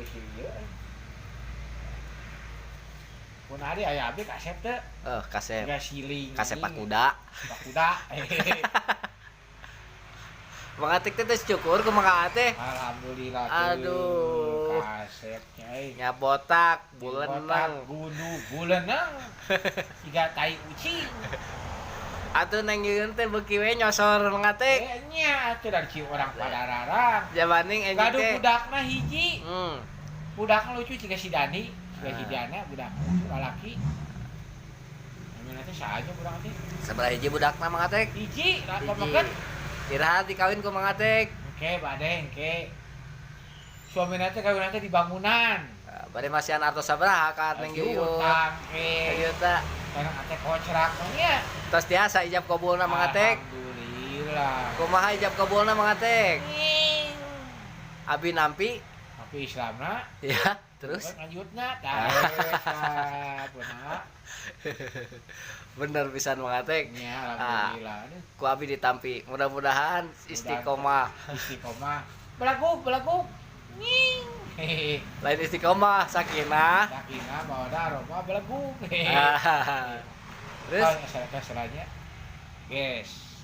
sih ya. Pun hari aya abdi kasep teh. Kasep. Tiga siling. Kasep pakuda. Pakuda. Mang Atik teh syukur ku Mang Ate. Alhamdulillah. Aduh. Kasepnya Nya botak, buleunang. Buleunang. Tiga tai ucing. Atuh neng yeun teh beuki we nyosor Mang Atik. Nya atuh dan kieu urang pada rarang. Jabaning enjing Gaduh teh. budakna hiji. Budakna lucu ciga si Dani. Ciga si Diana budak lalaki. Namanya teh saha budak teh? Sabaraha hiji budakna Mang Atik? Hiji, pamakeun. Iraha dikawin ku Mang Atik. Oke, bade engke. Suamina teh kawin teh di bangunan. Bade masihan artos sabaraha ka neng yuyut. Utang ke. Yuyuta. Karena ate kocrak nya. Tos tiasa ijab kabulna Mang Atik. Alhamdulillah. Kumaha ijab kabulna Mang Atik? Abi nampi. Tapi Islamna Ya, terus lanjutna tah eta beuna. bener pisan Mang Atik. Ya, alhamdulillah. Ku abi ditampi. Mudah-mudahan istiqomah. Istiqomah. Belagu. Nying. Lain istiqomah sakinah. Sakinah mawaddah warahmah belagu. Terus Salahnya. Guys.